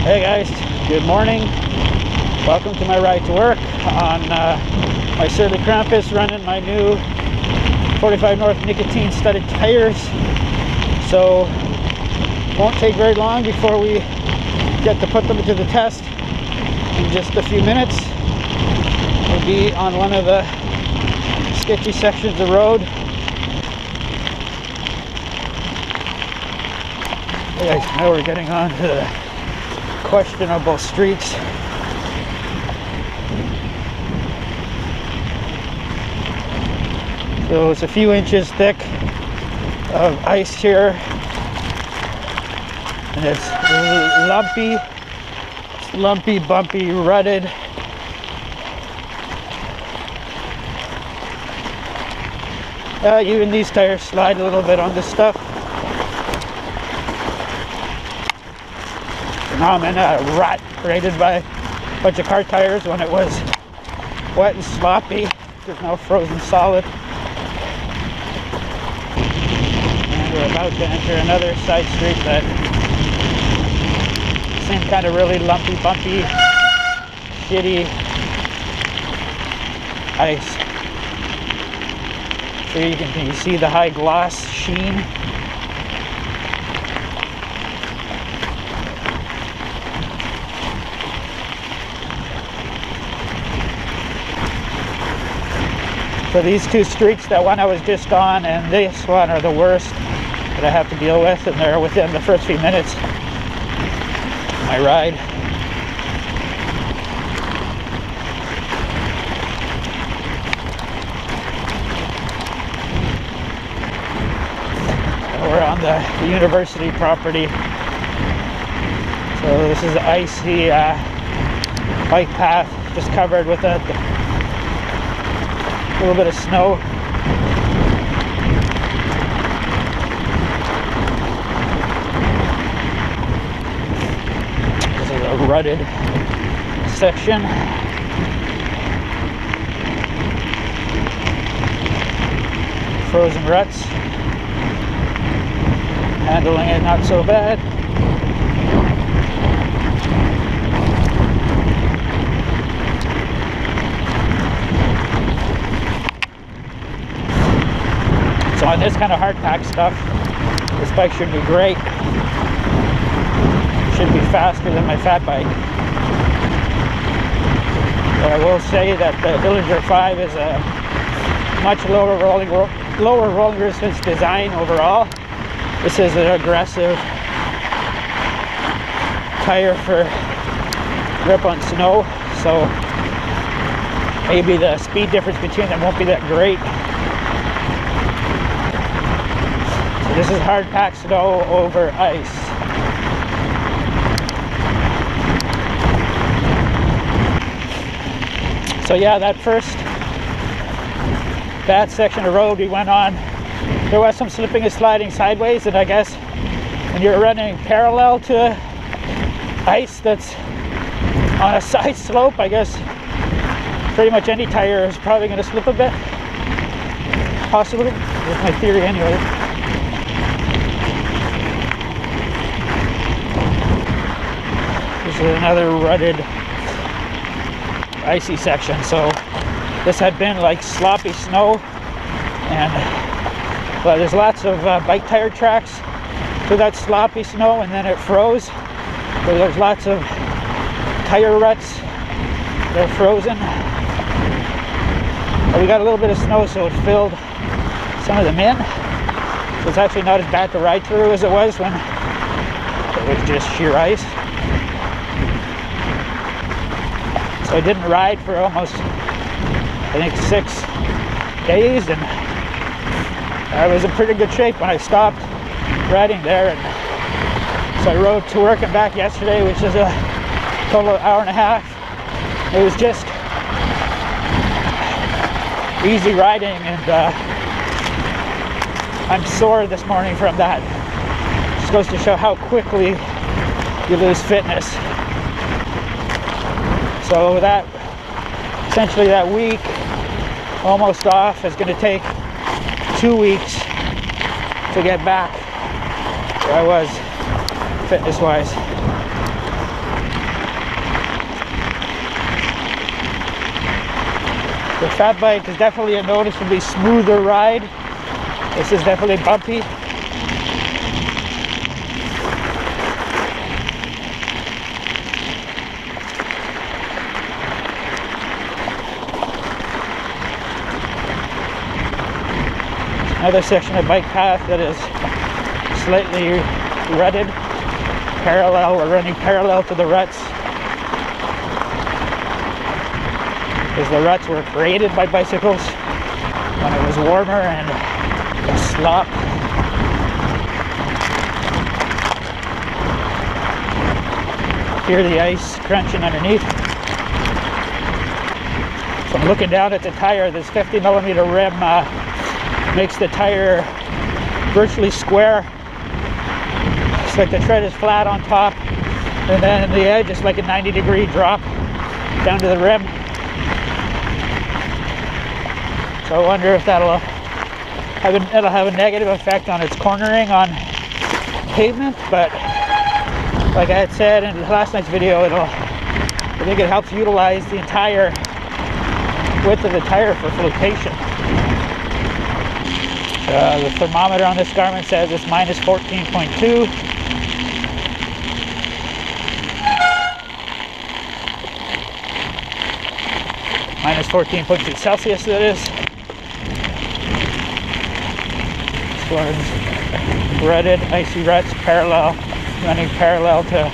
Hey guys, good morning. Welcome to my ride to work on my surly Krampus, running my new 45 North Nicotine studded tires. So won't take very long before we get to put them to the test. In just a few minutes we'll be on one of the sketchy sections of road. Hey guys, now we're getting on to the questionable streets. So it's a few inches thick of ice here, and it's lumpy, bumpy, rutted. Even these tires slide a little bit on this stuff. Now I'm in a rut created by a bunch of car tires when it was wet and sloppy. It's now frozen solid. And we're about to enter another side street that same kind of really lumpy, bumpy, shitty ice. So you can see the high gloss sheen. So these two streets, that one I was just on and this one, are the worst that I have to deal with, and they're within the first few minutes of my ride. We're on the university property. So this is the icy bike path, just covered with a little bit of snow. This is a rutted section. Frozen ruts. Handling it not so bad. So on this kind of hard pack stuff, this bike should be great. Should be faster than my fat bike. But I will say that the Dillinger 5 is a much lower rolling resistance design overall. This is an aggressive tire for grip on snow, so maybe the speed difference between them won't be that great. This is hard packed snow over ice. So yeah, that first bad section of road we went on, there was some slipping and sliding sideways, and I guess when you're running parallel to ice that's on a side slope, I guess pretty much any tire is probably going to slip a bit. Possibly. That's my theory anyway. This is another rutted, icy section. So this had been like sloppy snow, and well, there's lots of bike tire tracks through that sloppy snow, and then it froze. So there's lots of tire ruts. They're frozen. But we got a little bit of snow, so it filled some of them in. So it's actually not as bad to ride through as it was when it was just sheer ice. So I didn't ride for almost, I think, 6 days, and I was in pretty good shape when I stopped riding there. And so I rode to work and back yesterday, which is a total of an hour and a half. It was just easy riding, and I'm sore this morning from that. Just goes to show how quickly you lose fitness. So that, essentially that week almost off is going to take 2 weeks to get back where I was fitness wise. The fat bike is definitely a noticeably smoother ride. This is definitely bumpy. Another section of bike path that is slightly rutted, parallel or running parallel to the ruts. Because the ruts were created by bicycles when it was warmer and slop. Hear the ice crunching underneath. So I'm looking down at the tire. This 50mm rim makes the tire virtually square. It's like the tread is flat on top, and then the edge is like a 90-degree drop down to the rim. So I wonder if it'll have a negative effect on its cornering on pavement. But like I had said in last night's video, I think it helps utilize the entire width of the tire for flotation. The thermometer on this Garmin says it's minus 14.2. Minus 14.2 Celsius, that is. This one's rutted, icy ruts, running parallel to,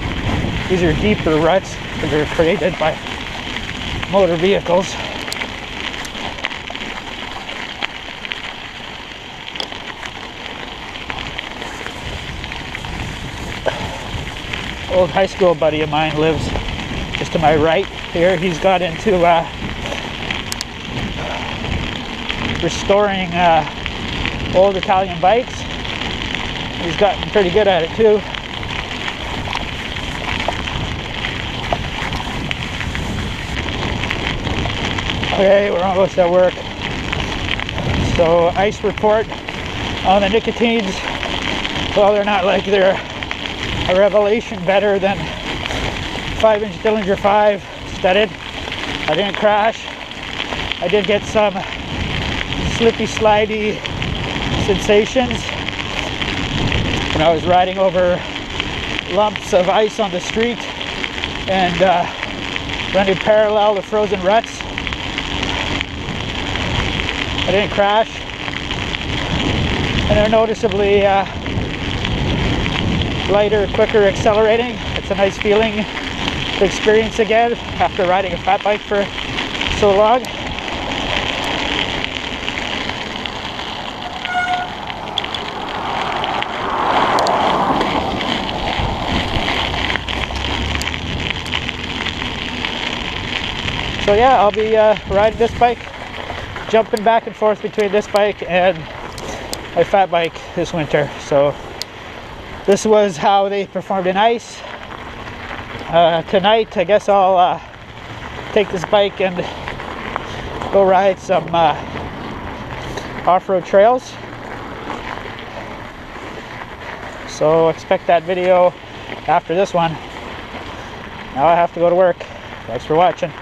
these are deeper ruts because they're created by motor vehicles. Old high school buddy of mine lives just to my right here. He's got into restoring old Italian bikes. He's gotten pretty good at it too. Okay, we're almost at work. So ice report on the Nicotines. Well, they're not like they're a revelation better than 5-inch Dillinger 5 studded. I didn't crash. I did get some slippy slidey sensations when I was riding over lumps of ice on the street and running parallel to frozen ruts. I didn't crash, and they're noticeably lighter, quicker accelerating. It's a nice feeling to experience again after riding a fat bike for so long. So yeah, I'll be riding this bike, jumping back and forth between this bike and my fat bike this winter. So this was how they performed in ice. Tonight, I guess I'll take this bike and go ride some off-road trails. So expect that video after this one. Now I have to go to work. Thanks for watching.